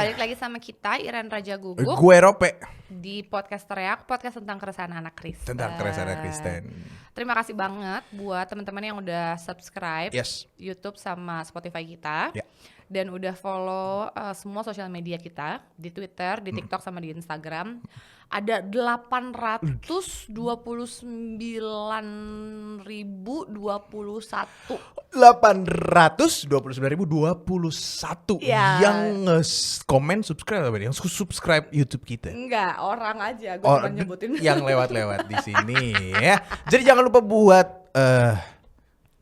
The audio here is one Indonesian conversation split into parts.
balik lagi sama kita Iren Raja Gugup Gue Rope di podcast Teriak, podcast tentang keresahan anak Kristen. tentang keresahan Kristen. Terima kasih banget buat teman-teman yang udah subscribe YouTube sama Spotify kita. Dan udah follow semua sosial media kita di Twitter, di TikTok sama di Instagram. Ada 829.021 829.021 yang komen subscribe apa nih? Yang subscribe YouTube kita. Enggak, orang aja gue cuma nyebutin. Yang lewat-lewat di sini ya. Jadi jangan lupa buat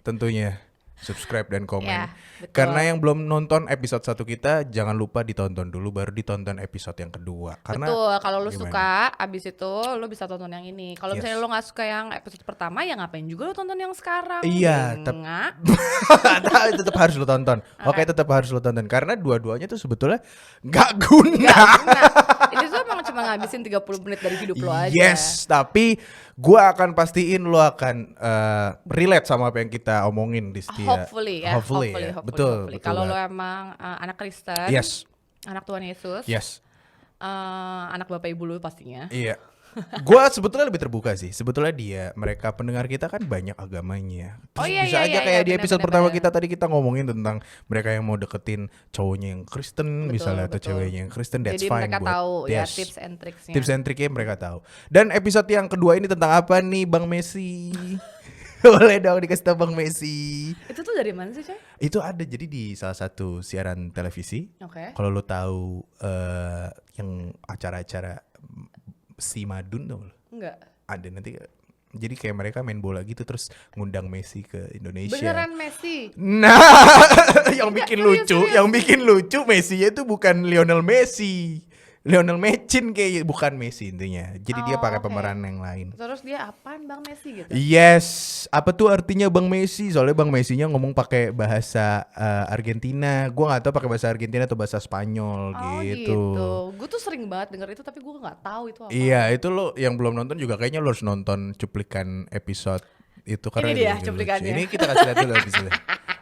tentunya subscribe dan komen. Ya, karena yang belum nonton episode 1 kita, jangan lupa ditonton dulu baru ditonton episode yang kedua. Karena betul, kalau lu suka abis itu lu bisa tonton yang ini. Kalau misalnya lu gak suka yang episode pertama, ya ngapain juga lu tonton yang sekarang. Iya, tetap harus lu tonton. Oke, tetap harus lu tonton karena dua-duanya tuh sebetulnya gak guna. Ini tuh emang cuma ngabisin 30 menit dari hidup lu aja. Yes, tapi gua akan pastiin lu akan relate sama apa yang kita omongin di setiap. Hopefully ya. Betul. Kalau lo emang anak Kristen, anak Tuhan Yesus, anak Bapak Ibu lu pastinya. Iya. Gua sebetulnya lebih terbuka sih. Sebetulnya mereka pendengar kita kan banyak agamanya. Terus bisa aja kayak di episode pertama kita tadi kita ngomongin tentang mereka yang mau deketin cowoknya yang Kristen, misalnya atau ceweknya yang Kristen, that's jadi fine. Jadi mereka tahu ya tips and triknya mereka tahu. Dan episode yang kedua ini tentang apa nih, Bang Messi? Boleh dong dikasih tau Bang Messi. Itu tuh dari mana sih, Coy? Itu ada jadi di salah satu siaran televisi. Kalau lo tahu yang acara-acara Si Madun tuh? Enggak. Ada nanti. Jadi kayak mereka main bola gitu terus ngundang Messi ke Indonesia. Beneran Messi? Nah, yang bikin lucu Messi-nya itu bukan Lionel Messi. Lionel Messi kayak bukan Messi intinya. Jadi dia pakai pemeran yang lain. Terus dia apaan Bang Messi gitu? Yes, apa tuh artinya Bang Messi? Soalnya Bang Messi-nya ngomong pakai bahasa Argentina. Gua nggak tahu pakai bahasa Argentina atau bahasa Spanyol gitu. Gue tuh sering banget denger itu tapi gue nggak tahu itu apa. Iya, itu lo yang belum nonton juga kayaknya lo harus nonton cuplikan episode itu karena ini dia cuplikannya. Ini kita kasih lihat dulu episode.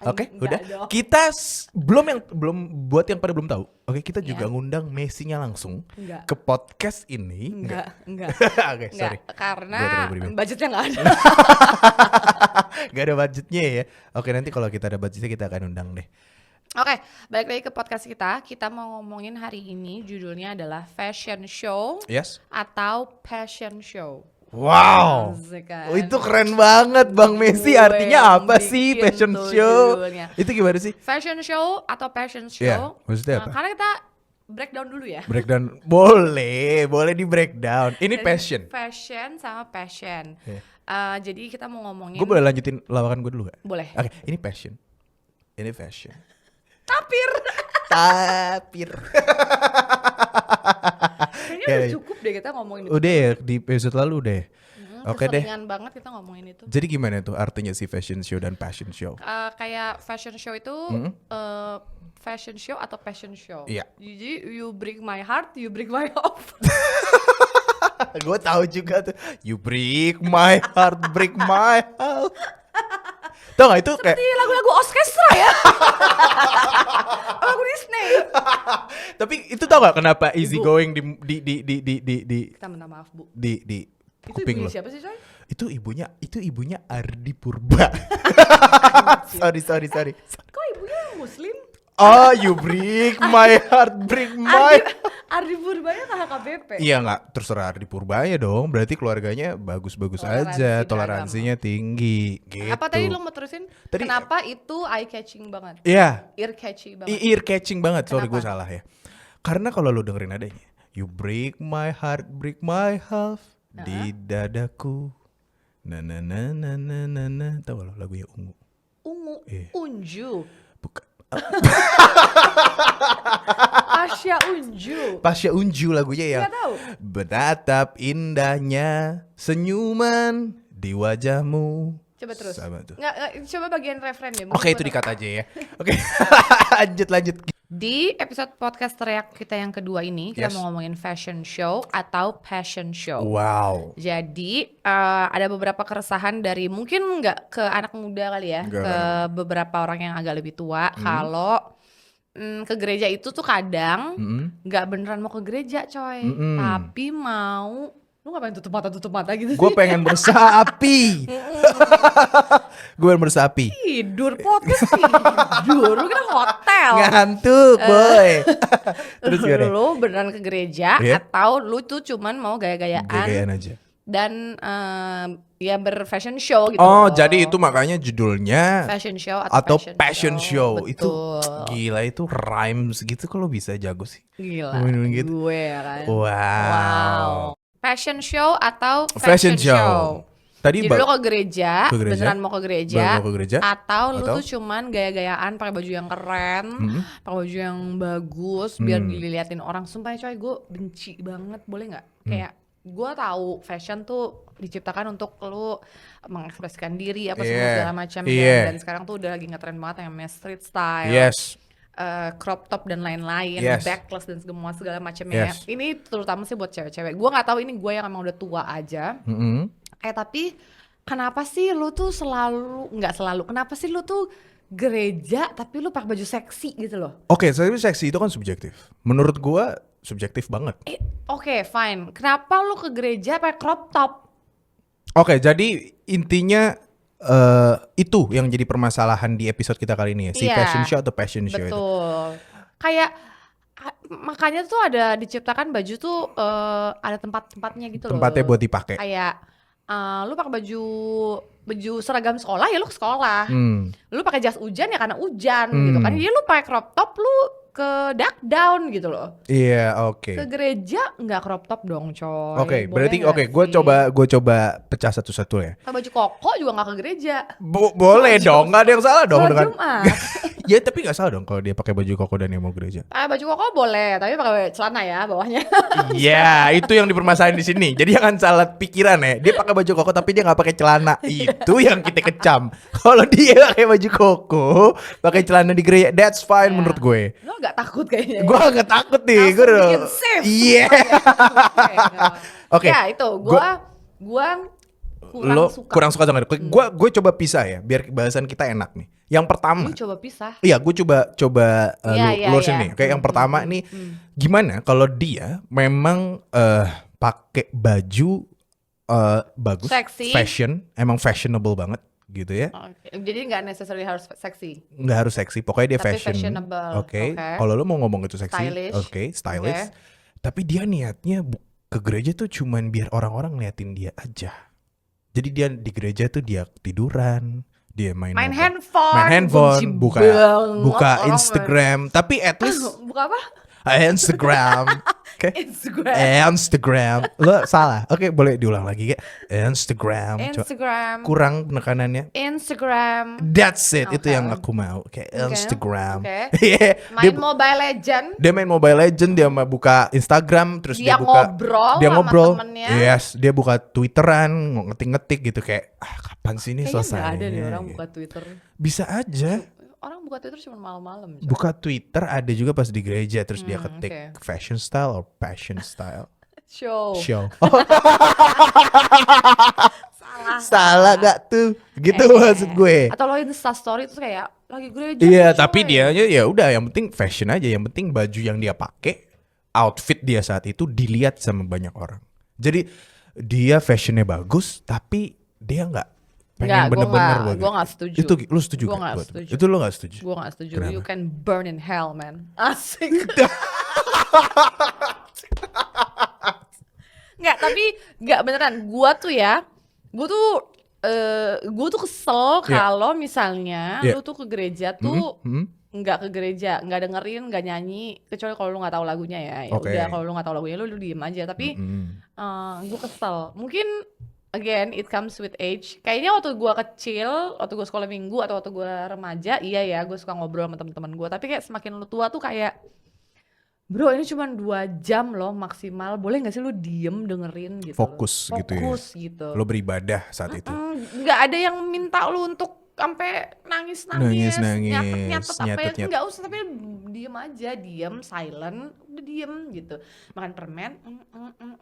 Oke, udah. Dong. Kita belum buat yang pada belum tahu. Oke, kita juga ngundang Messi-nya langsung ke podcast ini. Enggak. Oke, sorry. Karena budgetnya nggak ada. Gak ada budgetnya ya. Oke, nanti kalau kita ada budgetnya kita akan undang deh. Oke, balik lagi ke podcast kita. Kita mau ngomongin hari ini judulnya adalah fashion show atau passion show. Wow, itu keren banget Bang Messi. Artinya apa sih fashion show? Judulnya. Itu gimana sih? Fashion show atau passion show? Maksudnya apa? Karena kita breakdown dulu ya. Breakdown, boleh di breakdown. Ini passion. Fashion sama passion. Jadi kita mau ngomongin. Gue boleh lanjutin lawakan gue dulu gak? Boleh. Oke, ini passion. Ini fashion. Tapir. Kayaknya udah cukup deh kita ngomongin itu. Udah ya, di episode lalu deh. Oke deh. Keseringan banget kita ngomongin itu. Jadi gimana tuh artinya si fashion show dan passion show? Kayak fashion show itu fashion show atau passion show. Iya. Jadi you break my heart, you break my hope. Gue tahu juga tuh. You break my heart, break my hope. Tau gak itu seperti kayak lagu-lagu orkestra ya. Lagu Disney. Tapi itu tau gak kenapa easy going di kita minta maaf Bu. Di kuping lo. Siapa sih Coy? Itu ibunya Ardi Purba. sorry. Kok ibunya muslim? Oh, you break my heart, break my. Ardi Purbanya kakak KBP. Iya nggak, terserah Ardi Purbanya dong. Berarti keluarganya bagus-bagus aja, toleransinya tinggi. Gitu. Apa tadi lo mau terusin? Kenapa itu eye catching banget? Iya. Ear catching banget. Ear catching banget. Sorry gue salah ya. Karena kalau lo dengerin adanya, you break my heart, break my heart di dadaku. Na. Tahu lo lagunya Ungu? Unju. Bukan. Pasha Unju lagunya ya. Betapa indahnya senyuman di wajahmu. Coba terus. Sama tuh. Coba bagian referen deh. Oke, itu dikat aja ya. Oke. lanjut. Di episode podcast teriak kita yang kedua ini kita mau ngomongin fashion show atau passion show. Wow. Jadi ada beberapa keresahan dari mungkin nggak ke anak muda kali ya, ke beberapa orang yang agak lebih tua kalau ke gereja itu tuh kadang nggak beneran mau ke gereja coy, tapi mau lu ngapain tutup mata gitu sih? Gue pengen bersapi. Gue pengen bersapi. Tidur podcast tidur, lu kira hotel. Ngantuk boy. Terus lu beneran ke gereja atau lu tuh cuman mau gaya-gayaan? Gaya-gayaan aja. Dan ya berfashion show gitu. Oh, jadi itu makanya judulnya fashion show atau passion show. Betul. Itu gila, itu rhymes gitu kalau bisa jago sih. Gila. Gitu. Gue kan. Wow. Passion show atau fashion show. Tadi jadi lu ke gereja, beneran mau ke gereja, atau lu tuh cuman gaya-gayaan pakai baju yang keren, pakai baju yang bagus biar diliatin orang. Sumpah coy, gue benci banget, boleh nggak? Kayak gue tahu fashion tuh diciptakan untuk lu mengekspresikan diri apa semua segala macam dan sekarang tuh udah lagi ngetren banget yang namanya street style, crop top dan lain-lain, backless dan segala macamnya. Ini terutama sih buat cewek-cewek. Gue nggak tahu ini gue yang emang udah tua aja. Tapi kenapa sih lu tuh kenapa sih lu tuh gereja tapi lu pakai baju seksi gitu loh? Oke, seksi itu kan subjektif. Menurut gue subjektif banget. Oke, fine. Kenapa lu ke gereja pakai crop top? Oke, jadi intinya itu yang jadi permasalahan di episode kita kali ini ya. Si fashion show atau passion show. Betul. Kayak makanya tuh ada diciptakan baju tuh ada tempat-tempatnya gitu loh. Tempatnya buat dipakai. Kayak lu pakai baju seragam sekolah ya lu ke sekolah. Lu pakai jas hujan ya karena hujan gitu kan. Jadi lu pakai crop top lu ke duck down gitu loh. Iya, oke. Ke gereja nggak crop top dong, coy. Oke, berarti gue coba pecah satu-satu ya. Pakai baju koko juga nggak ke gereja. Boleh dong, nggak ada yang salah dong dengan. Jumat. Ya tapi nggak salah dong kalau dia pakai baju koko dan yang mau gereja. Baju koko boleh, tapi pakai celana ya bawahnya. Iya, itu yang dipermasalahin di sini. Jadi jangan salah pikiran ya. Dia pakai baju koko tapi dia nggak pakai celana. Itu yang kita kecam. Kalau dia pakai baju koko, pakai celana di gereja, that's fine menurut gue. Lo nggak takut kayaknya? Gue nggak takut nih. Gue bikin safe. Iya. Oke. Ya itu, gue kurang suka sama itu. Gue coba pisah ya, biar bahasan kita enak nih. Yang pertama. Lu coba pisah? Iya, gue coba lurusin nih. Kayak yang pertama nih, gimana kalau dia memang pakai baju bagus, seksi, fashion, emang fashionable banget gitu ya. Jadi nggak necessarily harus seksi. Nggak harus seksi, pokoknya dia tapi fashion. Oke. Kalau lo mau ngomong itu seksi, stylish. Tapi dia niatnya ke gereja tuh cuman biar orang-orang ngeliatin dia aja. Jadi dia di gereja tuh dia tiduran, dia main handphone, buka Instagram. Tapi at least buka apa? Instagram. Instagram. Lo salah. Oke, boleh diulang lagi ya. Instagram. Kurang penekanannya. Instagram. That's it. Itu yang aku mau. Instagram. Main Mobile Legend. Dia main Mobile Legend, dia buka Instagram, terus dia ngobrol sama temennya. Yes, dia buka Twitteran, ngetik-ngetik gitu kayak kapan sih ini selesai? Kayaknya nggak ada nih orang buka Twitter. Bisa aja. Orang buka Twitter cuma malam-malam. Buka Twitter ada juga pas di gereja, terus dia ketik fashion style or passion style. Show. Salah gak tuh? Gitu maksud gue. Atau lo Insta story tuh kayak lagi gereja. Iya, tapi dia ya udah, yang penting fashion aja, yang penting baju yang dia pakai, outfit dia saat itu dilihat sama banyak orang. Jadi dia fashionnya bagus, tapi dia nggak pengen bener-bener. Gue gak setuju. Itu lu setuju? Gue gak setuju. Itu lo gak setuju? Gue gak setuju. Kenapa? You can burn in hell, man. Asik. Nggak, tapi nggak beneran. Gue tuh kesel kalau misalnya lu tuh ke gereja tuh nggak ke gereja, nggak dengerin, nggak nyanyi, kecuali kalau lu nggak taau lagunya ya. Udah, kalau lu nggak tahu lagunya lu diem aja. Tapi gue kesel. Mungkin again, it comes with age. Kayaknya waktu gue kecil, waktu gue sekolah minggu atau waktu gue remaja, iya ya, gue suka ngobrol sama teman-teman gue. Tapi kayak semakin lu tua tuh kayak, bro ini cuma 2 jam loh maksimal. Boleh gak sih lu diem dengerin gitu? Fokus gitu ya? Gitu. Lo beribadah saat itu? Gak ada yang minta lu untuk sampai nangis nyatet nggak usah, tapi diem aja, silent, udah diem gitu, makan permen,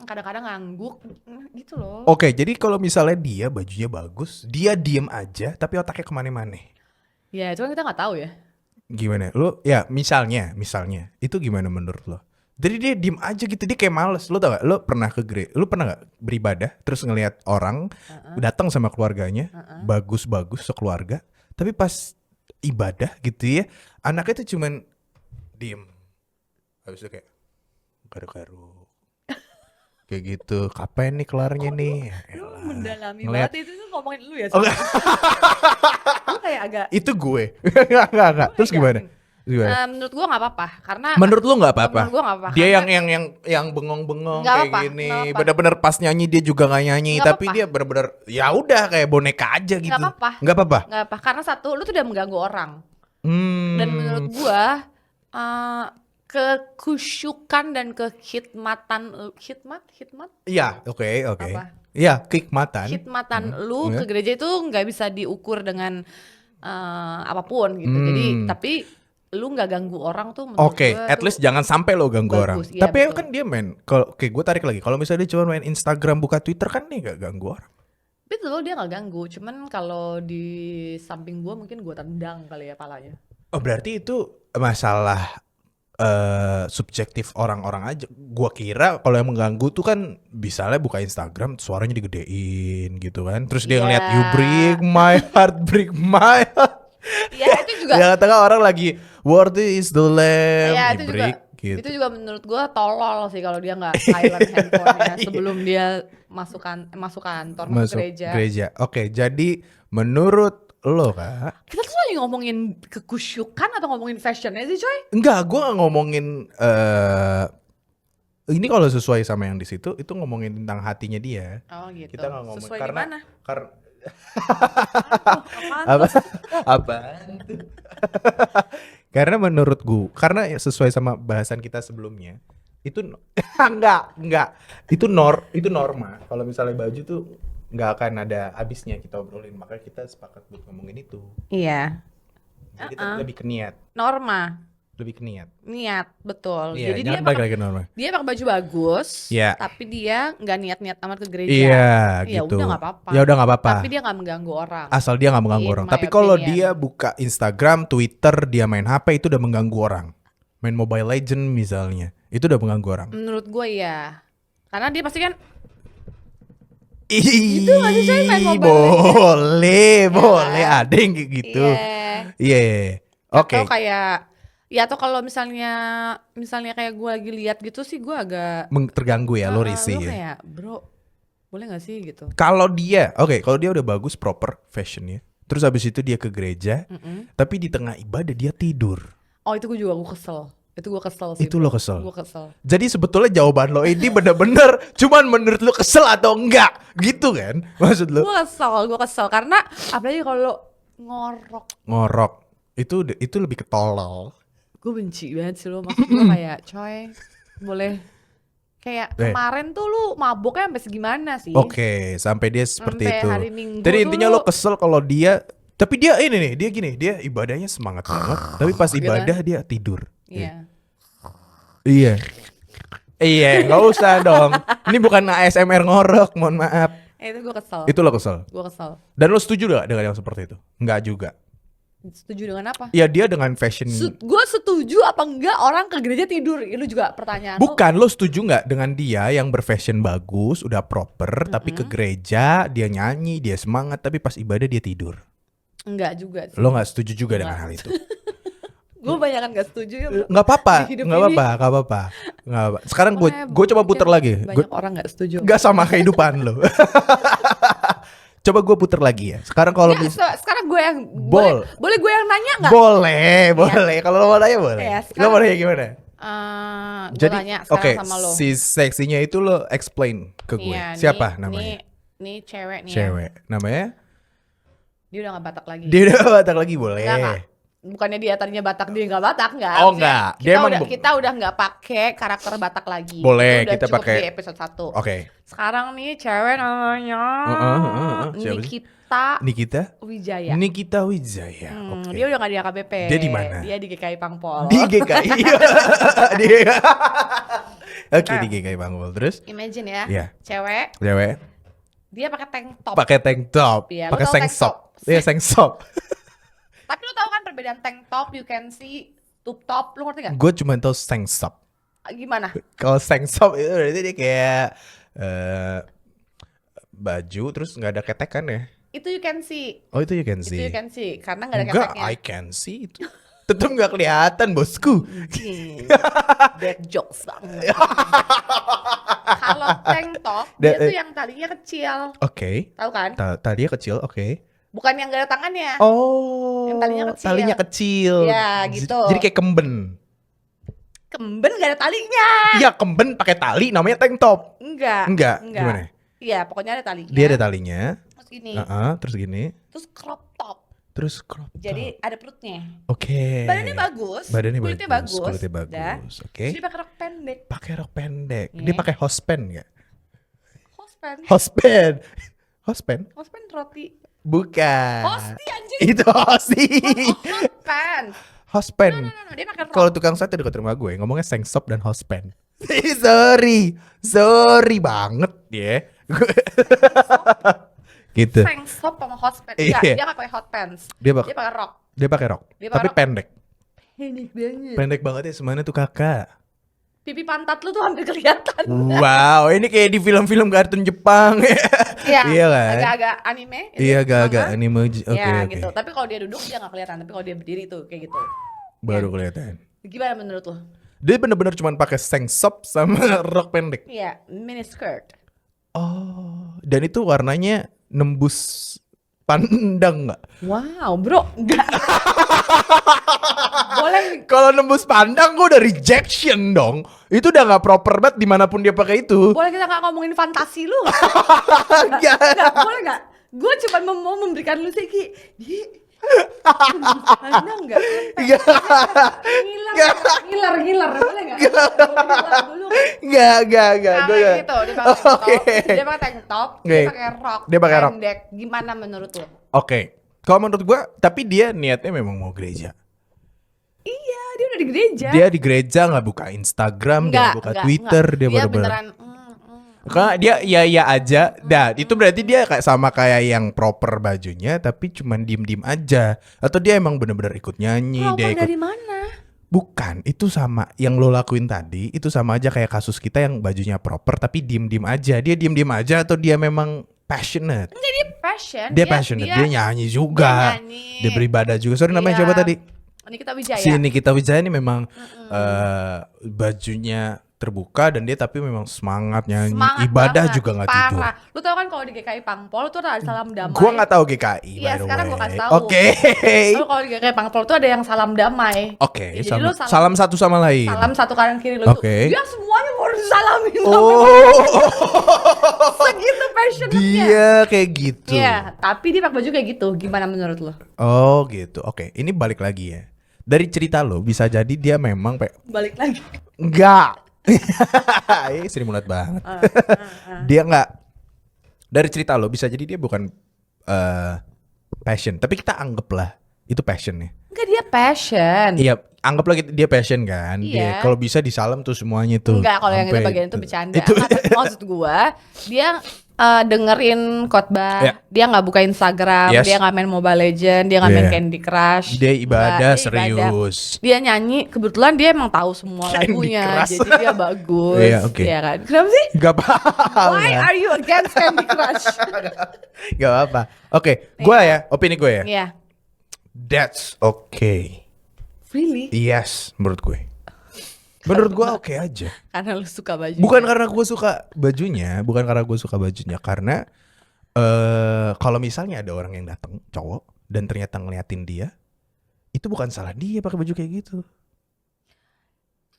kadang-kadang ngangguk gitu loh. Oke, jadi kalau misalnya dia bajunya bagus, dia diem aja tapi otaknya kemana-mana. Ya itu kan kita nggak tahu ya. Gimana? Lu ya misalnya itu gimana menurut lo? Jadi dia diem aja gitu, dia kayak males. Lu tau gak? Lu pernah gak beribadah terus ngelihat orang datang sama keluarganya, bagus-bagus sekeluarga, tapi pas ibadah gitu ya, anaknya tuh cuman diem. Habis itu kayak garu-garu. Kayak gitu, kapan nih kelarnya nih? Lu mendalami banget itu tuh ngomongin lu ya. Lu kayak agak. Itu gue. Enggak. Terus gimana? Menurut gue nggak apa-apa karena. Menurut lu nggak apa-apa? Menurut gue nggak apa-apa. Dia yang bengong-bengong kayak gini, bener-bener pas nyanyi dia juga nggak nyanyi, tapi dia bener-bener ya udah kayak boneka aja gitu. Nggak apa-apa. Karena satu, lu tuh udah mengganggu orang. Dan menurut gue kekusyukan dan kekhidmatan khidmat. Iya, oke. Iya, khidmatan lu ke gereja itu nggak bisa diukur dengan apapun gitu. Jadi tapi lu nggak ganggu orang tuh menurut gue. At least jangan sampai lo ganggu orang. Iya, tapi kan dia gue tarik lagi. Kalau misalnya dia cuma main Instagram, buka Twitter kan dia nggak ganggu orang. Betul, dia nggak ganggu. Cuman kalau di samping gue mungkin gue tendang kali ya palanya. Oh, berarti itu masalah subjektif orang-orang aja. Gua kira kalau yang mengganggu tuh kan misalnya buka Instagram suaranya digedein gitu kan. Terus dia ngeliat you break my heart. Iya, itu juga. Ya katakan orang lagi worthy is the lamb. Ya, itu break, juga. Gitu. Itu juga menurut gua tolol sih kalau dia nggak silent handphonenya sebelum dia masuk kantor, masuk gereja. Oke, jadi menurut lo Kak, kita tuh lagi ngomongin kekusyukan atau ngomongin fashionnya sih coy? Enggak, gue gak ngomongin ini kalau sesuai sama yang di situ itu ngomongin tentang hatinya dia. Oh gitu. Kita gak ngomongin sesuai karena dimana? apa? Karena menurut gue, karena sesuai sama bahasan kita sebelumnya itu enggak itu norma. Kalau misalnya baju tuh nggak akan ada habisnya kita obrolin, makanya kita sepakat buat ngomongin itu. Iya. Jadi lebih ke niat. Norma. Lebih ke niat. Niat, betul. Iya, jadi dia pakai baju bagus, tapi dia nggak niat-niat amat ke gereja. Iya, gitu. Ya udah nggak apa-apa. Tapi dia nggak mengganggu orang. Asal dia nggak mengganggu orang. Tapi kalau dia buka Instagram, Twitter, dia main HP itu udah mengganggu orang. Main Mobile Legend misalnya, itu udah mengganggu orang. Menurut gue ya, karena dia pasti kan. Itu masih saya main Mobile boleh ada yang kayak gitu. Iya. Oke. Atau kalau misalnya kayak gue lagi lihat gitu sih gue agak terganggu ya, lo risih. Lo kayak bro, boleh nggak sih gitu? Kalau dia udah bagus proper fashionnya, terus habis itu dia ke gereja, tapi di tengah ibadah dia tidur. Oh itu gue kesel. Itu gue kesel sih. Itu lo kesel? Gue kesel. Jadi sebetulnya jawaban lo ini bener-bener cuman menurut lo kesel atau enggak? Gitu kan? Maksud lo? Gue kesel karena apalagi kalau ngorok. Itu lebih ketolol. Gue benci banget sih lo. Maksud gue kayak coy, boleh kayak kemarin tuh lu maboknya sampai segimana sih? Oke, sampai dia seperti sampai itu. Hari Minggu jadi intinya lo kesel kalau dia, tapi dia dia ibadahnya semangat banget, tapi pas ibadah dia tidur. Iya, nggak usah dong. Ini bukan ASMR ngorok, mohon maaf. Itu gue kesel. Itu lo kesel. Gue kesel. Dan lo setuju gak dengan yang seperti itu? Enggak juga. Setuju dengan apa? Ya dia dengan fashion. Gue setuju apa enggak orang ke gereja tidur? Itu juga pertanyaan. Bukan, lo setuju nggak dengan dia yang berfashion bagus, udah proper, tapi ke gereja dia nyanyi, dia semangat, tapi pas ibadah dia tidur? Enggak juga sih. Lo nggak setuju juga dengan hal itu? Gue banyak kan gak setuju ya. Nggak apa-apa. Sekarang gue coba puter lagi. Banyak orang nggak setuju. Nggak sama kehidupan lo. Coba gue puter lagi ya. Sekarang kalau sekarang gue yang boleh gue yang nanya nggak? Boleh. Kalau lo mau nanya boleh. Lo mau nanya gimana? Jadi nanya sekarang sama lo. Si seksinya itu lo explain ke gue. Siapa namanya? Ini cewek nih. Cewek. Namanya? Dia udah nggak Batak lagi. Boleh. Enggak. Bukannya dia tadinya Batak, dia nggak Batak, nggak? Oh enggak. Kita udah nggak pakai karakter Batak lagi. Boleh, kita pakai di episode 1. Oke. Sekarang nih cewek namanya Nikita Wijaya. Oke. Dia udah nggak di AKBP. Dia di mana? Dia di GKI Pangpol. Di GKI. Oke, di GKI Pangpol. Terus? Imagine ya. Yeah. Cewek. Dia pakai tank top. Pakai Ya, pakai sengsop. Iya, sengsop. Tapi lu tahu kan perbedaan tank top, you can see, tube top, lu ngerti gak? Gue cuma tahu tank top. Gimana? Kalau tank top itu berarti dia kayak baju terus nggak ada ketekan ya? Itu you can see. Oh itu you can see. Itu you can see karena nggak ada keteknya. Enggak, I can see itu. Tetap nggak kelihatan bosku. Bad jokes banget. Kalau tank top dia tuh yang talinya kecil. Oke. Tahu kan? Talinya kecil, oke. Bukan yang gak ada tangannya. Oh. Yang talinya kecil. Talinya kecil. Ya gitu. Jadi kayak kemben. Kemben gak ada talinya. Iya kemben pakai tali namanya tank top. Enggak. Gimana? Iya pokoknya ada talinya. Dia ada talinya. Terus gini. Terus gini. Terus crop top. Jadi ada perutnya. Oke. Badannya bagus. Kulitnya bagus. Oke. Jadi pakai rok pendek. Dia pakai hospen nggak? Hospen roti. Bukan. Hosti anjing. Itu hosti. Hospen. No, dia pakai rok. Kalau tukang sate dekat rumah gue ngomongnya sengsop dan hospen. Sorry banget ya. Gitu. Sengsop sama hospen. Dia nggak pakai hot pants. Dia pakai rok. Tapi rok. Pendek banget. Pendek banget ya semuanya tuh kakak. Pipi pantat lu tuh hampir kelihatan. Wow, ini kayak di film-film kartun Jepang. Iya kan? Agak-agak anime. Iya, agak-agak anime. Oke. Gitu. Tapi kalau dia duduk dia nggak kelihatan. Tapi kalau dia berdiri tuh kayak gitu. Baru kelihatan. Gimana menurut lo? Dia bener-bener cuma pakai sengsop sama rok pendek. Iya, mini skirt. Oh, dan itu warnanya nembus pandang nggak? Wow, bro, enggak. Boleh. Kalau nembus pandang gue udah rejection dong. Itu udah nggak proper banget dimanapun dia pakai itu. Boleh kita nggak ngomongin fantasi lu? Nggak, boleh nggak? Gue cuma mau memberikan lu sih Ki. Pandang nggak? Ngiler, boleh nggak? Nggak. Gitu, dia pakai tank top, dia pakai rok, pendek. Gimana menurut lo? Oke. Kalau menurut gue, tapi dia niatnya memang mau gereja. Iya, dia udah di gereja. Dia di gereja nggak buka Instagram, dia buka Twitter, dia beneran. Karena dia iya aja. Dah, itu berarti dia kayak sama kayak yang proper bajunya, tapi cuman diem aja. Atau dia emang bener-bener ikut nyanyi. Proper dia ikut... dari mana? Bukan, itu sama yang lo lakuin tadi. Itu sama aja kayak kasus kita yang bajunya proper, tapi diem aja. Dia diem aja atau dia memang passionate? Enggak, dia passion. Dia passionate, dia nyanyi juga. Dia beribadah juga. Sorry namanya siapa tadi? Nikita Wijaya. Si Nikita Wijaya ini memang bajunya terbuka dan dia tapi memang semangat nyanyi, ibadah banget, juga nggak tidur. Lu tau kan kalau di GKI Pangpol tuh ada salam damai. Gua nggak tahu GKI. Iya sekarang gua kasih tahu. Oke. Lu kalau di GKI Pangpol tuh ada yang salam damai. Oke. Salam satu sama lain. Salam satu kanan kiri lu. Oke. Dia semuanya mau disalamin. Segitu passionate-nya. Dia kayak gitu. Iya. Tapi dia pakai baju kayak gitu. Gimana menurut lu? Oh gitu. Oke. Ini balik lagi ya. Dari cerita lo bisa jadi dia memang balik lagi. Enggak. Seri mulat banget. Dia nggak, dari cerita lo bisa jadi dia bukan passion, tapi kita anggaplah itu passionnya. Enggak, dia passion. Iya, anggaplah dia passion kan. Dia kalau bisa disalam tuh semuanya tuh. Enggak, kalau yang itu bagian itu bercanda. Maksud gua dia dengerin khotbah, dia nggak buka Instagram, dia nggak main Mobile Legend, dia nggak main Candy Crush, dia ibadah serius. Dia nyanyi, kebetulan dia emang tahu semua lagunya, jadi dia bagus. Iya kan? Kenapa sih? Gak apa-apa. Why are you against Candy Crush? Gak apa-apa. Oke, gue ya, opini gue ya. Iya. That's okay. Really? Yes, menurut gue. Menurut gue oke aja. Karena lu suka bajunya. Bukan karena gue suka bajunya, karena kalau misalnya ada orang yang datang cowok dan ternyata ngeliatin dia, itu bukan salah dia pakai baju kayak gitu.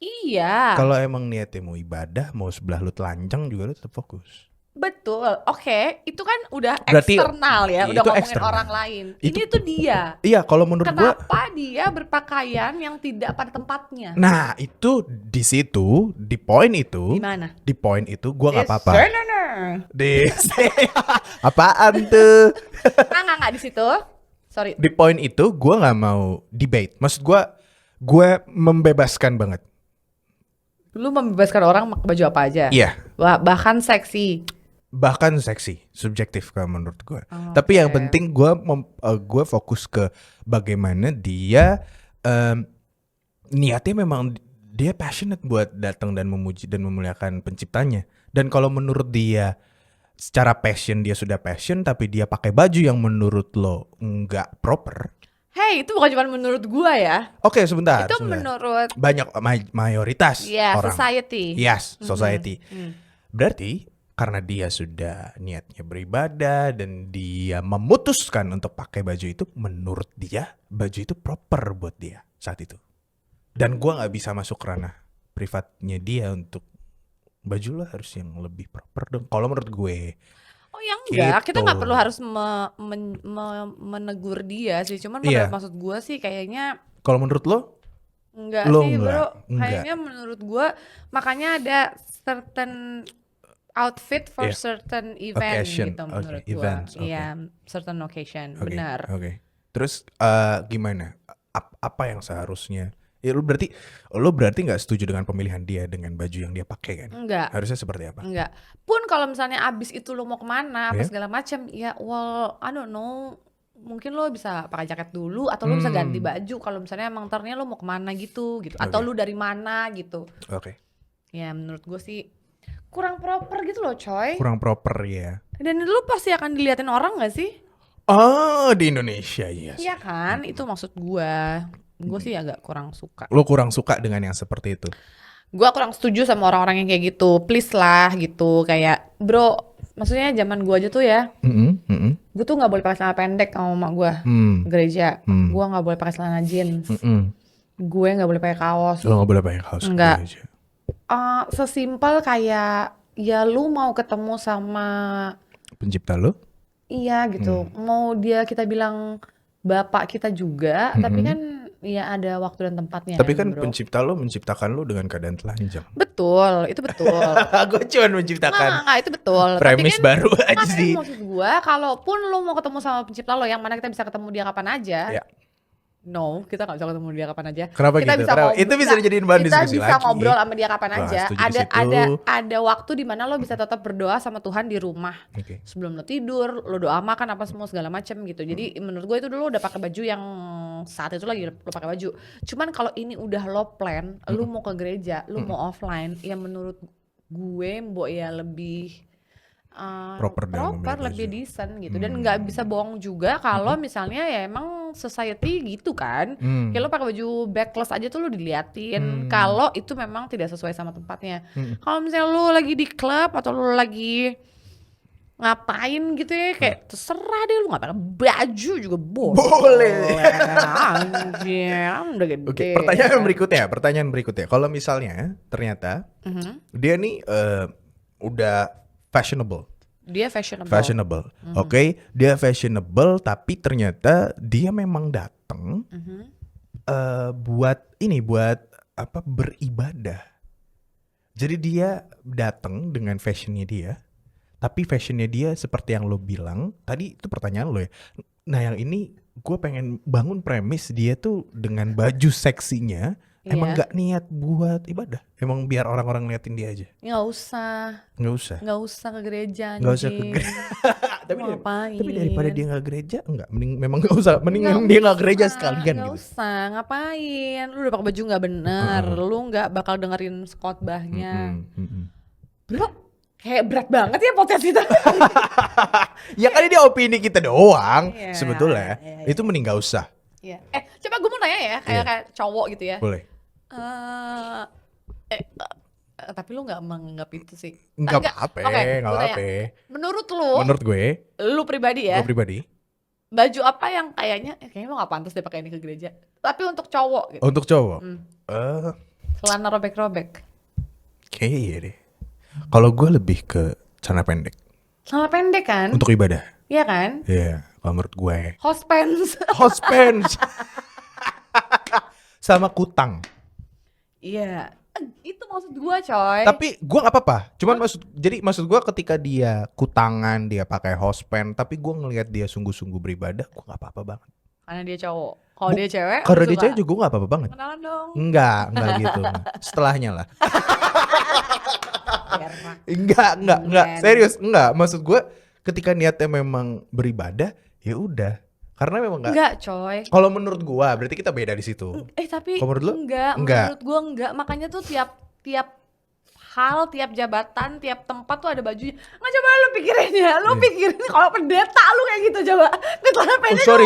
Iya. Kalau emang niatnya mau ibadah, mau sebelah lu telanjang juga lu tetap fokus. Betul, oke, itu kan udah berarti, eksternal ya, udah ngomongin eksternal. Orang lain. Ini tuh dia. Iya, kalau menurut gua. Kenapa dia berpakaian yang tidak pada tempatnya? Nah, itu di situ, di poin itu. Di mana? Di poin itu gua nggak apa-apa. Di apaan tuh? Nggak di situ. Sorry. Di poin itu gua nggak mau debate. Maksud gua membebaskan banget. Lu membebaskan orang pakai baju apa aja? Iya. Bahkan seksi. bahkan seksi, subjektif kalau menurut gue. Tapi yang penting gue fokus ke bagaimana dia niatnya memang dia passionate buat datang dan memuji dan memuliakan penciptanya. Dan kalau menurut dia secara passion dia sudah passion, tapi dia pakai baju yang menurut lo nggak proper. Hey, itu bukan cuma menurut gue ya. Oke, sebentar. Itu menurut banyak mayoritas orang. Society. Yes, society. Berarti karena dia sudah niatnya beribadah dan dia memutuskan untuk pakai baju itu, menurut dia baju itu proper buat dia saat itu. Dan gue nggak bisa masuk ranah privatnya dia untuk baju lo harus yang lebih proper dong. Kalau menurut gue. Oh ya enggak, kita nggak perlu harus menegur dia sih. Cuman maksud gue sih kayaknya. Kalau menurut lo? Enggak sih bro. Kayaknya menurut gue makanya ada certain outfit for certain event occasion. Gitu menurut gue. Iya, certain occasion, benar. Oke. Terus gimana? Apa yang seharusnya? Ya lo berarti nggak setuju dengan pemilihan dia dengan baju yang dia pakai kan? Enggak. Harusnya seperti apa? Enggak. Pun kalau misalnya abis itu lo mau kemana, apa segala macam, ya well, I don't know. Mungkin lo bisa pakai jaket dulu atau lo bisa ganti baju kalau misalnya emang ternyata lo mau kemana gitu. Atau lo dari mana gitu. Oke. Ya menurut gue sih kurang proper gitu loh coy. Kurang proper ya. Dan lu pasti akan diliatin orang gak sih? Oh di Indonesia yes. Iya kan, itu maksud gue sih agak kurang suka. Lu kurang suka dengan yang seperti itu? Gue kurang setuju sama orang-orang yang kayak gitu. Please lah gitu, kayak bro, maksudnya zaman gue aja tuh ya, gue tuh gak boleh pakai celana pendek sama mama gue gereja. Gue gak boleh pakai celana jeans. Gue gak boleh pakai kaos. Lu gak boleh pakai kaos gereja? Sesimpel kayak ya lu mau ketemu sama pencipta lu? Iya gitu. Mau dia kita bilang bapak kita juga, tapi kan ya ada waktu dan tempatnya. Tapi kan bro, pencipta lu menciptakan lu dengan keadaan telanjang. Betul, itu betul. Gue cuma menciptakan. Nggak, itu betul. Premis kan, baru aja sih. Maksud gue, kalaupun lu mau ketemu sama pencipta lo, yang mana kita bisa ketemu dia kapan aja. Ya. No, kita gak bisa ketemu dia kapan aja. Kenapa kita gitu? Bisa itu bisa dijadiin bahan diskusi lagi. Kita bisa ngobrol sama dia kapan aja. Ada waktu di mana lo bisa tetap berdoa sama Tuhan di rumah. Sebelum lo tidur, lo doa makan apa semua segala macam gitu. Jadi menurut gue itu dulu udah pakai baju yang saat itu lagi lo pakai baju. Cuman kalau ini udah lo plan, lo mau ke gereja, lo mau offline, ya menurut gue mbok ya lebih proper lebih decent gitu. Dan nggak bisa bohong juga kalau misalnya ya emang society gitu kan, kayak lo pakai baju backless aja tuh lo diliatin kalau itu memang tidak sesuai sama tempatnya. Kalau misalnya lo lagi di klub atau lo lagi ngapain gitu ya, kayak terserah deh, lo nggak pakai baju juga boleh. Anjir, udah gede. Oke, pertanyaan berikutnya. Kalau misalnya ternyata dia nih udah fashionable. Dia fashionable. Oke, dia fashionable tapi ternyata dia memang datang buat beribadah. Jadi dia datang dengan fashionnya dia, tapi fashionnya dia seperti yang lo bilang tadi, itu pertanyaan lo ya. Nah yang ini gue pengen bangun premis dia tuh dengan baju seksinya emang gak niat buat ibadah, emang biar orang-orang ngeliatin dia aja. Nggak usah ke gereja. Nggak usah ke gereja. tapi daripada dia nggak gereja, memang nggak usah. Mending dia nggak gereja sekalian. Nggak usah, ngapain? Lu udah pakai baju nggak bener, lu nggak bakal dengerin khotbahnya. Bro, kayak berat banget ya podcast kita. Ya kan dia opini kita doang, sebetulnya. Itu mending nggak usah. Iya. Coba gue mau nanya ya, kayak cowok gitu ya. Boleh. Tapi lu nggak menganggap itu sih? Nggak apa-apa. Menurut gue pribadi ya. Gue pribadi. Baju apa yang kayaknya lo nggak pantas deh pakai ini ke gereja? Tapi untuk cowok gitu. Untuk cowok. Celana robek-robek. Kayaknya iya deh. Kalau gue lebih ke celana pendek. Celana pendek kan? Untuk ibadah. Iya kan? Iya. Kalau menurut gue. House pants. Sama kutang. Iya. Itu maksud gue coy. Tapi gue nggak apa-apa. Cuman maksud gue ketika dia kutangan, dia pakai house pants, tapi gue ngelihat dia sungguh-sungguh beribadah, gue nggak apa-apa banget. Karena dia cowok. Kalau dia cewek? Kalau dia cewek juga gue nggak apa-apa banget. Kenalan dong. Enggak gitu. Setelahnya lah. Enggak. Serius, enggak. Maksud gue ketika niatnya memang beribadah, ya udah. Karena memang enggak coy. Kalau menurut gua berarti kita beda di situ. Tapi menurut gua enggak. Makanya tuh tiap hal, tiap jabatan, tiap tempat tuh ada bajunya. Nggak, coba lu pikirin ya. Lu pikirin kalau pendeta lu kayak gitu coba.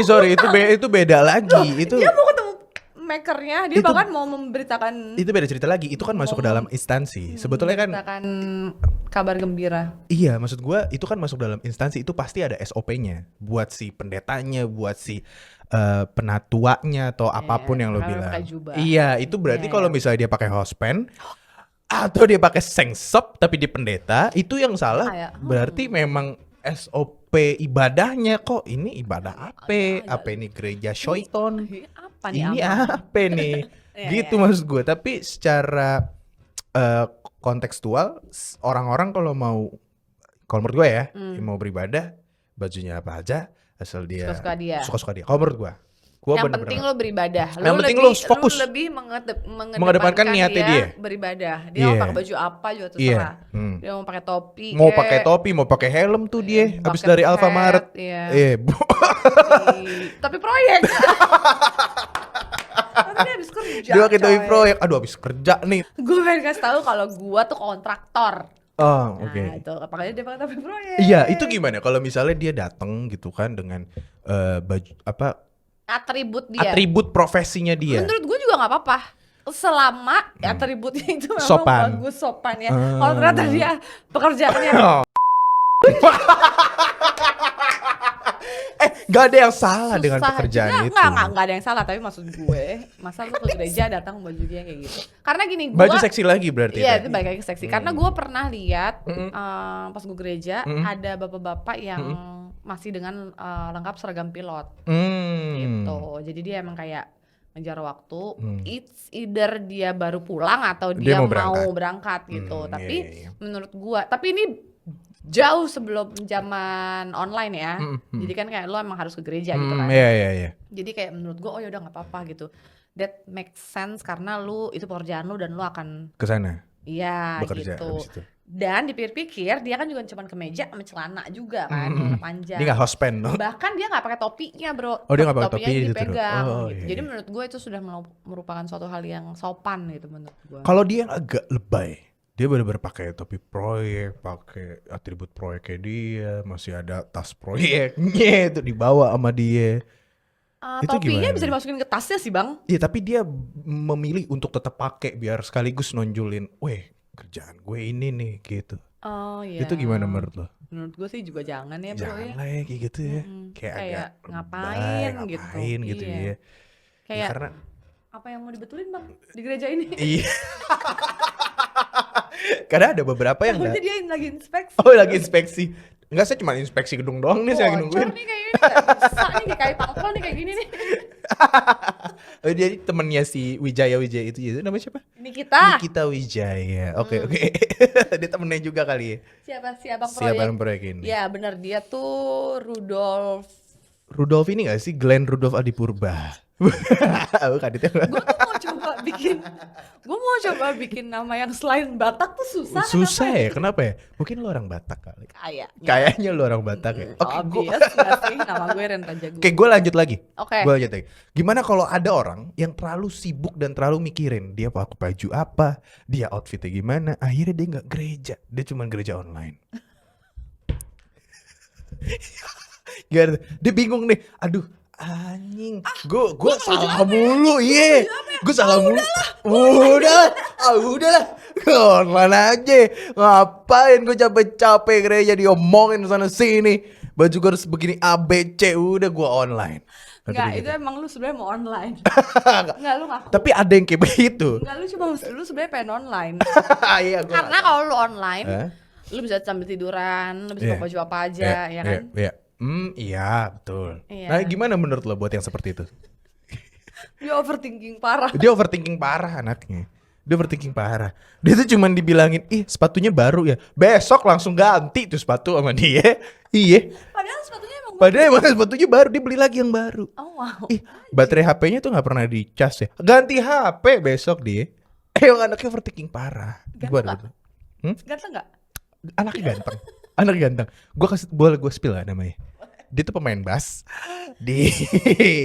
Sorry, itu beda lagi. Loh, itu dia mau ketemu makernya, dia bahkan mau memberitakan. Itu beda cerita lagi. Itu kan masuk ke dalam instansi. Sebetulnya kan memberitakan kabar gembira. Iya, maksud gua itu kan masuk dalam instansi, itu pasti ada SOP-nya buat si pendetanya, buat si penatuanya atau apapun yang lo bilang. Iya, itu berarti kalau misalnya dia pakai hostpan atau dia pakai sengsop tapi dia pendeta, itu yang salah. Berarti memang SOP ibadahnya. Kok ini ibadah apa ini gereja syaiton? Ini apa nih? Gitu maksud gue. Tapi secara kontekstual, orang-orang kalau menurut gue ya, mau beribadah, bajunya apa aja, asal dia suka-suka dia. Kalau menurut gue yang penting lo beribadah. Yang penting lo fokus. Lo lebih mengedepankan niatnya dia beribadah. Dia mau pakai baju apa juga terserah. Dia mau pakai topi. Mau pakai helm tuh dia. Habis dari Alfamart. Tapi proyek. Dia habis kerja. Dia pakai topi proyek. Aduh, habis kerja nih. Gue pengen kasih tahu kalau gue tuh kontraktor. Oke. Itu apakah dia pakai topi proyek? Iya, itu gimana? Kalau misalnya dia datang gitu kan dengan baju apa? Atribut profesinya dia. Menurut gue juga nggak apa-apa selama atributnya itu memang bagus, sopan ya. Kalau ternyata dia pekerjaannya gak ada yang salah dengan pekerjaan itu. Nggak ada yang salah, tapi maksud gue masa lu ke gereja datang baju dia kayak gitu. Karena gini, baju seksi lagi berarti. Iya, itu balik lagi seksi. Karena gue pernah lihat pas gue gereja ada bapak-bapak yang masih dengan lengkap seragam pilot gitu. Jadi dia emang kayak ngejar waktu. It's either dia baru pulang atau dia mau berangkat gitu. Tapi menurut gue, tapi ini jauh sebelum zaman online ya. Jadi kan kayak lo emang harus ke gereja gitu kan. Iya. Jadi kayak menurut gue ya udah nggak apa-apa gitu. That makes sense karena lu itu pekerjaan lu dan lu akan ke sana. Iya gitu. Dan dipikir-pikir dia kan juga cuma kemeja sama celana juga kan, celana panjang. Dia nggak hostpan, no? Bahkan dia nggak pakai topinya, bro. Dia nggak pakai topi, dipegang gitu. Jadi menurut gue itu sudah merupakan suatu hal yang sopan gitu menurut gue. Kalau dia agak lebay, dia benar-benar pakai topi proyek, pakai atribut proyeknya dia, masih ada tas proyeknya itu dibawa sama dia. Topinya bisa dimasukin ke tasnya sih, Bang. Iya, tapi dia memilih untuk tetap pakai biar sekaligus nonjolin, weh, kerjaan gue ini nih gitu. Iya. Itu gimana menurut lo? Menurut gue sih juga jangan ya, bro. Jangan lah ya kayak gitu ya. Kayak ngapain gitu ya. Kayak karena apa yang mau dibetulin, Bang, di gereja ini? Iya. Karena ada beberapa yang dia lagi inspeksi. Lagi inspeksi. Enggak, saya cuma inspeksi gedung doang nih, saya lagi nungguin. Nih kayak gini, bisa nih kayak pangkal nih kayak gini nih. Jadi temennya si Wijaya itu namanya siapa? Nikita Wijaya. Oke. Dia temennya juga kali ya. Siapa proyek ini? Ya benar, dia tuh Rudolf ini gak sih? Glenn Rudolf Adipurba. Bukan itu. Gue mau coba bikin nama yang selain Batak tuh susah ya? Kenapa ya? Mungkin lo orang Batak kali. Kayaknya lo orang Batak ya. Obvious gak sih? Nama gue Ren Rajagung. Oke, gue lanjut lagi. Gimana kalau ada orang yang terlalu sibuk dan terlalu mikirin dia pakai baju apa, dia outfitnya gimana, akhirnya dia gak gereja, dia cuma gereja online. Gak, dia bingung nih. Aduh, anjing, gue salah mulu, gue salah mulu. Udahlah, online aja. Ngapain gue capek-capek gereja diomongin sana sini. Baju gue harus begini ABC, udah gue online. Enggak, itu emang lu sebenarnya mau online. Enggak, lu ngaku. Tapi ada yang kayak begitu. Enggak, lu sebenarnya pengen online. Iya, karena kalau lu online, lu bisa sambil tiduran, lu bisa pakai baju apa aja, ya kan? Iya, betul. Nah, gimana menurut lo buat yang seperti itu? Dia overthinking parah anaknya. Dia overthinking parah. Dia tuh cuman dibilangin, sepatunya baru ya. Besok langsung ganti tuh sepatu sama dia. Iya. Padahal emang sepatunya baru, dia beli lagi yang baru. Oh wow. Baterai HP-nya tuh gak pernah dicas ya. Ganti HP besok dia. Emang anaknya overthinking parah. Ganteng nggak? Anaknya ganteng. Boleh gue spill gak namanya? Dia tuh pemain bass di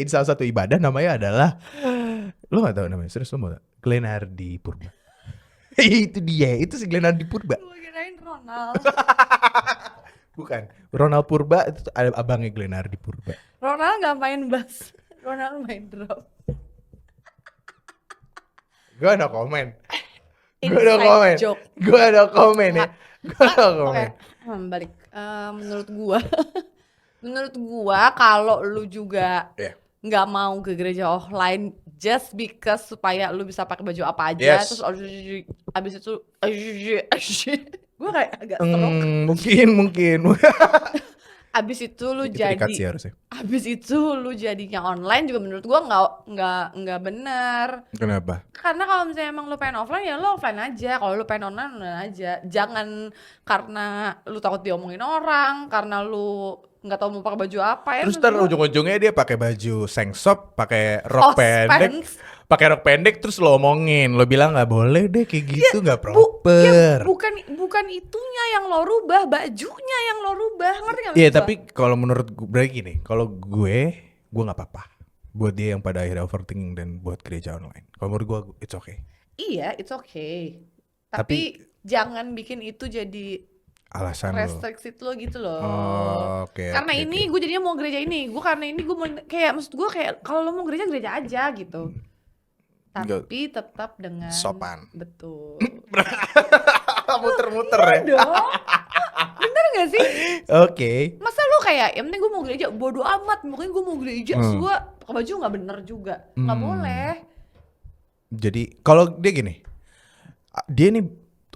salah satu ibadah, namanya adalah, lo gak tahu namanya? Serius lo mau tau? Glenardi Purba. Itu dia, itu si Glenardi Purba. Gue kirain Ronald. Bukan, Ronald Purba itu ada abangnya Glenardi Purba. Ronald gak main bass, Ronald main drum. Gue ada komen. Gue ada komen ya. Gue ada komen. Balik. Menurut gua kalau lu juga nggak mau ke gereja offline just because supaya lu bisa pakai baju apa aja, terus abis itu gue kayak agak stroke. Mungkin. Abis itu lu jadinya online juga menurut gua nggak benar. Kenapa? Karena kalau misalnya emang lu pengen offline ya lu offline aja. Kalau lu pengen online aja. Jangan karena lu takut diomongin orang, karena lu nggak tahu mau pakai baju apa ya. Terus ujung-ujungnya dia pakai baju sengsop, pakai rok pendek, terus lo omongin, lo bilang nggak boleh deh kayak gitu, nggak proper. Bukan itunya yang lo rubah, bajunya yang lo rubah, ngerti nggak? Iya, tapi kalau menurut gue berarti gini, kalau gue nggak apa-apa. Buat dia yang pada akhirnya overthinking dan buat gereja online. Kalau menurut gue it's okay. Iya, it's okay. Tapi jangan bikin itu jadi alasan restriksi lo gitu loh. Okay, karena gue jadinya mau gereja ini. Gue karena ini gue mau kayak, maksud gue kayak kalau lo mau gereja aja gitu. Tapi tetap dengan sopan. Betul. Muter-muter ya dong. Bener gak sih? Oke. Masa lo kayak yang penting gue mau gereja, bodo amat, mungkin gue mau gereja gue pakai baju gak bener juga. Gak boleh. Jadi kalau dia gini, dia nih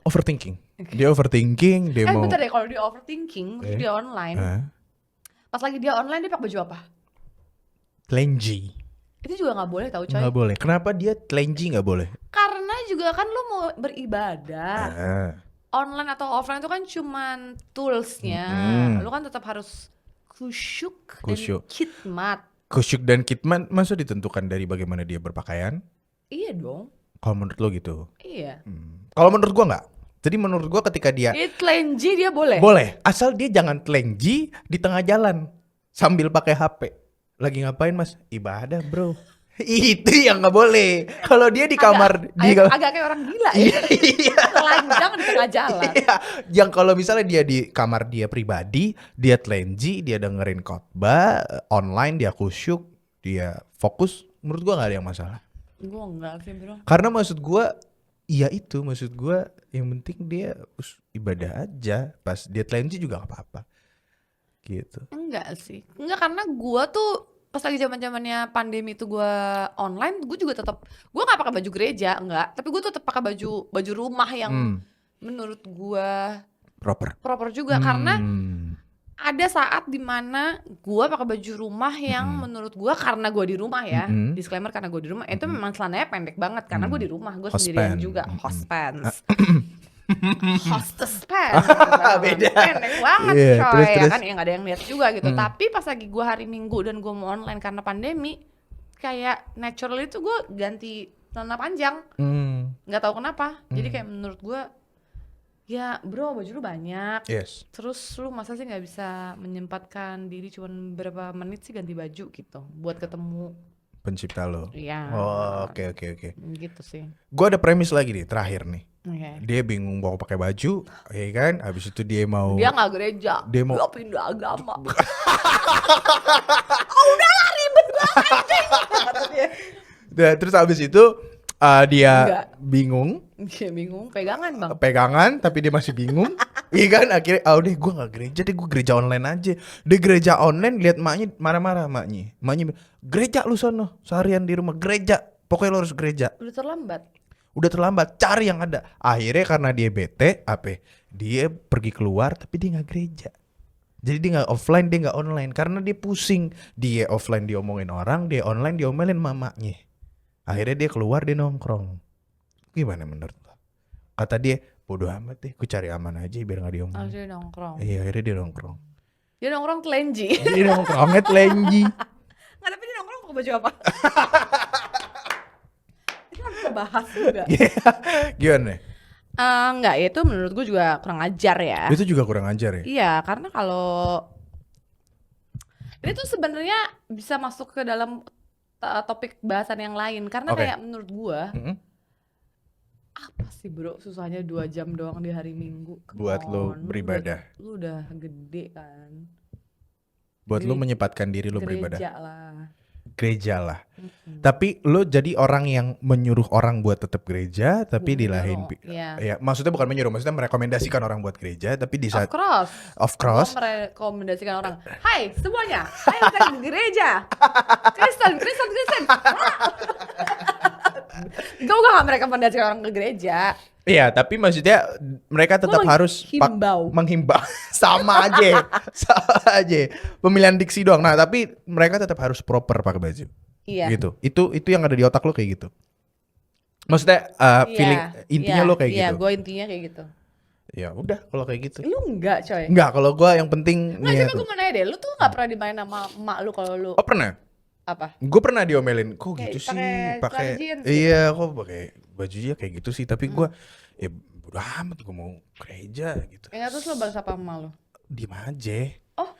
overthinking. Dia overthinking, dia mau. Bentar deh, kalau dia overthinking, terus dia online. Pas lagi dia online dia pakai baju apa? Telanjang. Itu juga nggak boleh tahu coy. Nggak boleh. Kenapa dia telanjang nggak boleh? Karena juga kan lo mau beribadah. Online atau offline itu kan cuman toolsnya. Lo kan tetap harus khusyuk dan khidmat. Khusyuk dan khidmat masa ditentukan dari bagaimana dia berpakaian? Iya dong. Kalau menurut lo gitu? Iya. Kalau menurut gua nggak. Jadi menurut gua ketika dia telanjang dia boleh? Boleh, asal dia jangan telanjang di tengah jalan sambil pakai HP. Lagi ngapain mas? Ibadah bro. Itu yang nggak boleh. Kalau dia di kamar agak kayak orang gila ya. Telanjang di tengah jalan. Yang kalau misalnya dia di kamar dia pribadi, dia telanjang, dia dengerin khotbah online, dia khusyuk, dia fokus, menurut gua nggak ada yang masalah. Gua enggak sih bro. Karena maksud gua yang penting dia ibadah aja. Pas dia telanjang juga gak apa-apa gitu. Enggak sih. Enggak, karena gue tuh pas lagi zamannya pandemi itu gue online, gue juga tetap, gue nggak pakai baju gereja, enggak, tapi gue tetap pakai baju rumah yang menurut gue proper juga. Karena ada saat dimana gue pakai baju rumah yang menurut gue, karena gue di rumah ya, disclaimer, karena gue di rumah, itu memang celananya pendek banget karena gue di rumah, gue sendirian juga, hostess pants beda, pendek banget coy, ya kan, yang gak ada yang lihat juga gitu. Tapi pas lagi gue hari Minggu dan gue mau online karena pandemi, kayak naturally itu gue ganti celana panjang, nggak tahu kenapa. Jadi kayak menurut gue, ya bro, baju lu banyak, terus lu masa sih nggak bisa menyempatkan diri cuman berapa menit sih ganti baju gitu buat ketemu pencipta lo? Iya. Oke. Gitu sih. Gue ada premis lagi nih, terakhir nih. Okay. Dia bingung mau pakai baju, ya kan? Habis itu dia nggak gereja, dia pindah agama. Udahlah, ribet banget. Terus habis itu dia bingung. Dia bingung, pegangan bang. Pegangan, tapi dia masih bingung. Iya kan, akhirnya udah gue nggak gereja deh, gue gereja online aja. Dia gereja online, lihat maknya marah-marah, maknya gereja lu sono, seharian di rumah gereja, pokoknya lu harus gereja. Udah terlambat, cari yang ada. Akhirnya karena dia bete, dia pergi keluar tapi dia nggak gereja. Jadi dia nggak offline, dia nggak online karena dia pusing. Dia offline diomongin orang, dia online diomelin mamanya. Akhirnya dia keluar, dia nongkrong. Gimana menurut lo? Kata dia, bodo amat deh, aku cari aman aja biar gak diomongin. Dia nongkrong. Iya, akhirnya dia nongkrong. Dia nongkrong telanjang. Dia nongkrongnya telanjang. Nggak, tapi dia nongkrong pakai baju apa? Itu harus kita bahas juga. Gimana? Enggak, itu menurut gue juga kurang ajar ya. Itu juga kurang ajar ya? Iya, karena kalau ini tuh sebenarnya bisa masuk ke dalam topik bahasan yang lain. Karena kayak menurut gue, apa sih bro susahnya 2 jam doang di hari Minggu? Buat lo beribadah. Lu udah gede kan. Buat lo menyempatkan diri lo beribadah. Gereja lah. Tapi lo jadi orang yang menyuruh orang buat tetap gereja, tapi di lain ya maksudnya bukan menyuruh, maksudnya merekomendasikan orang buat gereja, tapi di saat of course merekomendasikan orang, hai semuanya, ayo kita ke gereja, Kristen. Gue gak merekomendasikan orang ke gereja. Iya, tapi maksudnya mereka tetap harus menghimbau. Sama aja. Pemilihan diksi doang. Nah, tapi mereka tetap harus proper pakai baju. Iya. Gitu. Itu yang ada di otak lo kayak gitu. Maksudnya feeling intinya lo kayak gitu. Iya, gue intinya kayak gitu. Ya udah kalau kayak gitu. Lu enggak, coy. Enggak, kalau gue yang penting. Enggak, coba gue mau nanya deh. Lu tuh gak pernah dimain sama emak lu kalau lu. Oh, pernah? Apa? Gue pernah diomelin, kok gitu sih pakai iya kok pakai bajunya kayak gitu sih, tapi gue ya bodo amat, gue mau gereja gitu. Ya terus lo balas apa sama lo? Diem aja. Oh,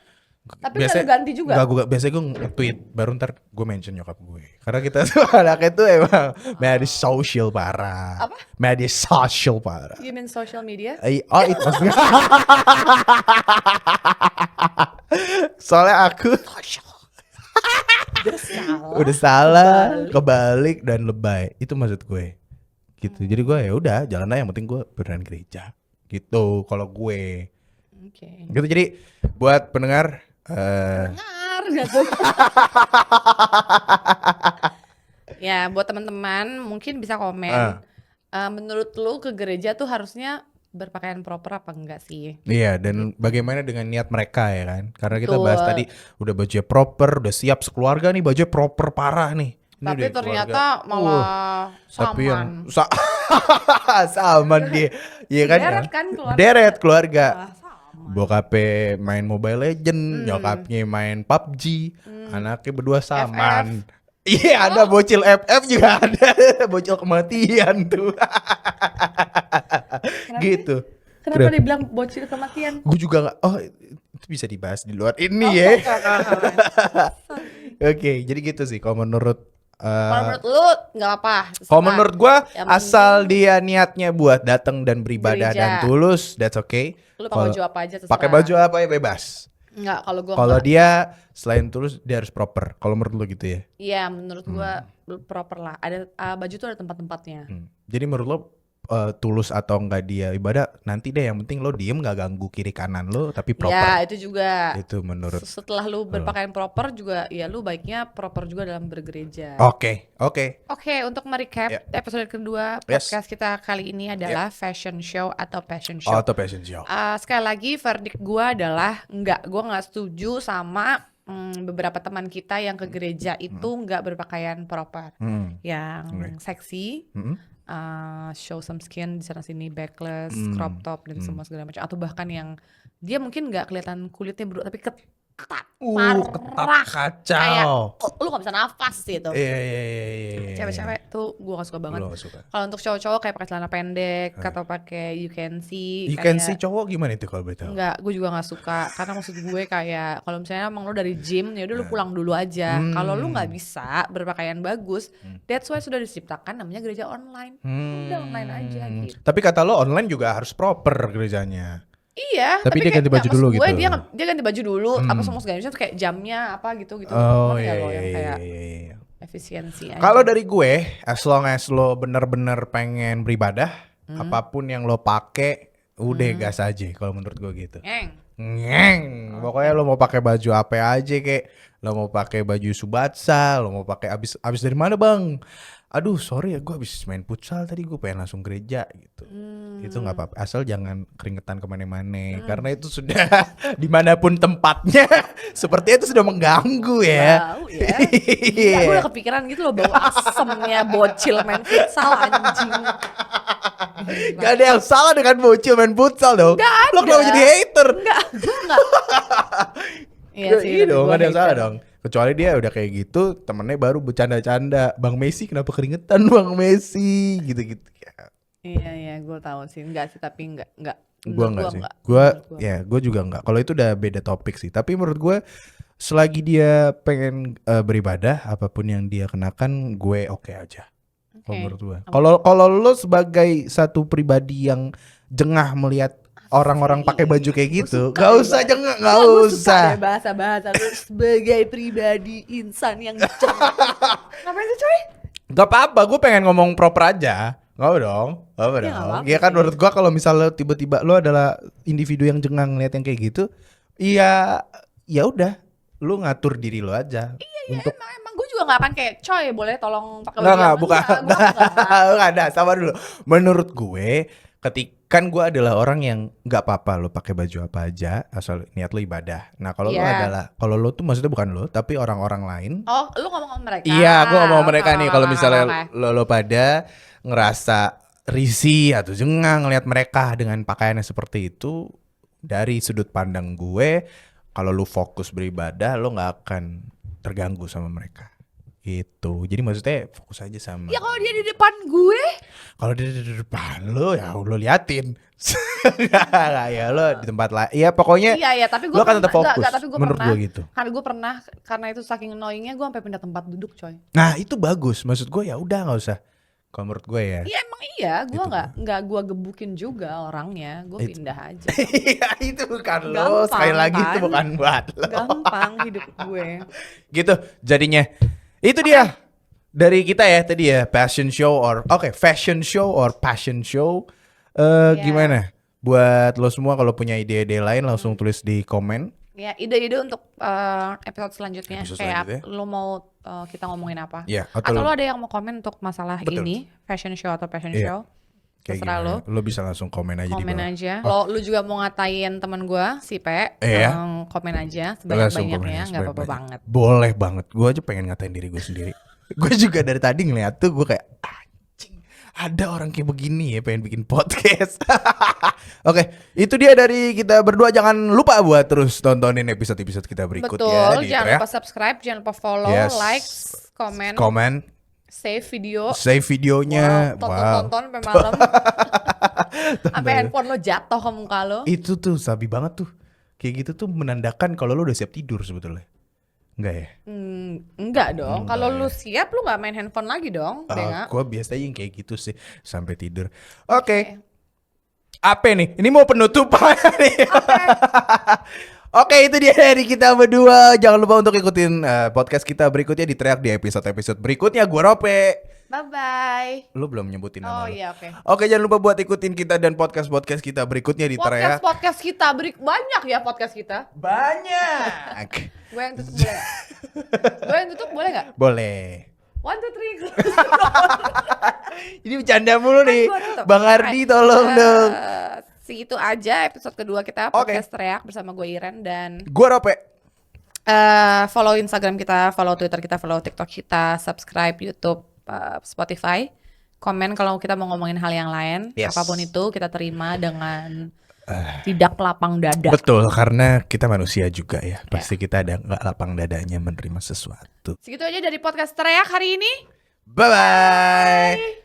tapi biasa, gak ganti juga? Enggak, biasanya gue nge-tweet, baru ntar gue mention nyokap gue. Karena kita tuh anaknya tuh emang media social parah. Apa? Media social parah. You mean social media? Oh, itu maksudnya. Soalnya aku udah salah, kebalik dan lebay. Itu maksud gue. Gitu. Jadi gue ya udah jalan aja, yang penting gue beneran gereja. Gitu kalau gue. Oke. Gitu, jadi buat pendengar gitu. Ya, buat teman-teman mungkin bisa komen. Menurut lu ke gereja tuh harusnya berpakaian proper apa enggak sih? Iya, dan bagaimana dengan niat mereka ya kan? Karena kita bahas tadi udah bajunya proper, udah siap sekeluarga nih, bajunya proper parah nih. Ini tapi ternyata malah saman. Saman dia. Iya kan? Deret kan keluarga. Deret keluarga. Bokapnya main Mobile Legend, nyokapnya main PUBG, anaknya berdua saman. Iya, ada bocil FF juga ada, bocil kematian tuh. Gitu. Kenapa dibilang bocil kematian? Gue juga gak, itu bisa dibahas di luar ini ya. Oke, jadi gitu sih kalau menurut menurut lu gak apa. Kalau menurut gue asal dia niatnya buat datang dan beribadah dan tulus, that's okay. Lu pakai baju apa aja terserah. Pakai baju apa ya bebas. Enggak, kalau dia selain tulus dia harus proper. Kalau menurut lu gitu ya? Iya, menurut gua proper lah. Ada baju tuh ada tempat-tempatnya. Jadi menurut lo tulus atau enggak dia ibadah nanti deh, yang penting lo diem nggak ganggu kiri kanan lo tapi proper. Ya itu juga. Itu menurut. Setelah lu berpakaian proper juga ya lu baiknya proper juga dalam bergereja. Oke, untuk merecap episode kedua podcast kita kali ini adalah fashion show atau passion show. Sekali lagi verdict gua adalah gua nggak setuju sama beberapa teman kita yang ke gereja itu nggak berpakaian proper, yang seksi. Show some skin di sana sini, backless, crop top dan semua segala macam, atau bahkan yang dia mungkin nggak kelihatan kulitnya bro tapi ketat parah, kacau, kayak lu nggak bisa nafas gitu. Iya. Cewek-cewek tuh gue nggak suka banget. Kalau untuk cowok-cowok kayak pakai celana pendek atau pakai you can see. Cowok gimana itu kalau boleh tahu? Enggak, gue juga nggak suka karena maksud gue kayak kalau misalnya emang lu dari gym ya udah lu pulang dulu aja. Kalau lu nggak bisa berpakaian bagus, that's why sudah diciptakan namanya gereja online. Udah online aja gitu. Tapi kata lo online juga harus proper gerejanya. Iya, tapi dia ganti baju dulu gitu. Dia ganti baju dulu, apa semua segala macam kayak jamnya apa gitu. Oh iya. Yang kayak efisiensi aja. Kalau dari gue, as long as lo bener-bener pengen beribadah, apapun yang lo pakai, udah gas aja. Kalau menurut gue gitu. Ngeng. Pokoknya lo mau pakai baju apa aja, kayak lo mau pakai baju Subatsa, lo mau pakai abis dari mana bang? Aduh sorry ya, gue habis main futsal tadi, gue pengen langsung gereja gitu. Itu nggak apa-apa, asal jangan keringetan kemana-mana, karena itu sudah dimanapun tempatnya sepertinya itu sudah mengganggu ya. Bau ya. Iya, gue udah kepikiran gitu loh, bau asemnya bocil main futsal anjing. Gak ada yang salah dengan bocil main futsal dong. Gak ada. Lo kenapa jadi hater? Enggak. Iya sih dong, gak ada yang salah dong. Kecuali dia udah kayak gitu, temennya baru bercanda-canda, Bang Messi kenapa keringetan Bang Messi, gitu-gitu. Iya, gue tahu sih. Enggak sih, tapi enggak. Gue enggak sih. Gue juga enggak. Kalau itu udah beda topik sih. Tapi menurut gue selagi dia pengen beribadah, apapun yang dia kenakan, gue oke aja. Kalau menurut gue. Kalau lo sebagai satu pribadi yang jengah melihat orang-orang pakai baju kayak gitu, gak usah jengah, gak usah. Bahasa-bahasa lu sebagai pribadi insan yang jengah. Ngapain sih coy? Gak apa-apa, gue pengen ngomong proper aja. Gak dong. Ya kan menurut gue kalau misalnya tiba-tiba lo adalah individu yang jengah ngeliat yang kayak gitu, ya udah, lo ngatur diri lo aja. Iya, emang gue juga gak akan kayak coy boleh tolong pakai baju. Nggak, bukan. Nggak ada, sama dulu. Menurut gue, kan gue adalah orang yang nggak apa-apa lo pakai baju apa aja asal niat lo ibadah. Nah kalau lo lo tuh maksudnya bukan lo tapi orang-orang lain. Oh, lo ngomong mereka? Iya, gue ngomong mereka nih. Kalau misalnya lo pada ngerasa risih atau jengah ngelihat mereka dengan pakaiannya seperti itu, dari sudut pandang gue, kalau lo fokus beribadah, lo nggak akan terganggu sama mereka. Gitu. Jadi maksudnya fokus aja sama. Ya kalau dia di depan gue? Kalau dia di depan lo ya lo liatin. Ya lo di tempat lain. Ya pokoknya. Iya, tapi gue akan tetap fokus. Tapi gue menurut pernah, gue gitu. Karena itu saking annoyingnya gue sampai pindah tempat duduk coy. Nah itu bagus. Maksud gue ya udah nggak usah. Kalau menurut gue ya. Iya emang iya. Gue nggak gue gebukin juga orangnya. Gue pindah aja. Iya itu bukan lo. Sekali lagi itu bukan buat lo. Gampang hidup gue. Gitu jadinya. Itu dia dari kita ya tadi ya fashion show or passion show. Gimana? Buat lo semua kalau punya ide-ide lain langsung tulis di komen. Ya ide-ide untuk episode selanjutnya. Kayak lo mau kita ngomongin apa? Ya, atau lo ada yang mau komen untuk masalah ini fashion show atau passion show? Terserah lo. Lo bisa langsung komen aja di bawah. Komen aja. Lo juga mau ngatain teman gue si Pe, komen aja sebanyak-banyaknya, nggak apa-apa banget. Boleh banget. Gue aja pengen ngatain diri gue sendiri. Gue juga dari tadi ngeliat tuh gue kayak anjing, ada orang kayak begini ya pengen bikin podcast. Oke, itu dia dari kita berdua. Jangan lupa buat terus tontonin episode-episode kita berikutnya. Betul, jangan lupa subscribe, jangan lupa follow, like, komen. Save videonya. Tonton sampai malam. Sampai handphone lo jatuh ke muka lo. Itu tuh sabi banget tuh. Kayak gitu tuh menandakan kalau lo udah siap tidur sebetulnya. Enggak ya? Enggak dong. Kalau lu siap lu gak main handphone lagi dong. Gue biasanya yang kayak gitu sih sampai tidur. Oke. Apa nih? Ini mau penutupan nih. Oke, itu dia dari kita berdua. Jangan lupa untuk ikutin podcast kita berikutnya di Teriak di episode-episode berikutnya. Gue Rope. Bye-bye. Lu belum nyebutin nama. Oh iya, oke. Oke, jangan lupa buat ikutin kita dan podcast-podcast kita berikutnya di Teriak. Podcast kita banyak ya podcast kita. Banyak. Gue yang tutup boleh gak? Gue yang tutup boleh gak? Boleh. 1, 2, 3. Ini bercanda mulu nih. Bang Ardi tolong dong. Segitu aja episode kedua kita podcast Teriak bersama gue Iren dan gue Rope. Follow Instagram kita, follow Twitter kita, follow TikTok kita, subscribe YouTube, Spotify, komen kalau kita mau ngomongin hal yang lain. Apapun itu kita terima dengan tidak lapang dada. Betul, karena kita manusia juga ya. Pasti kita ada nggak lapang dadanya menerima sesuatu. Segitu aja dari podcast Teriak hari ini. Bye-bye.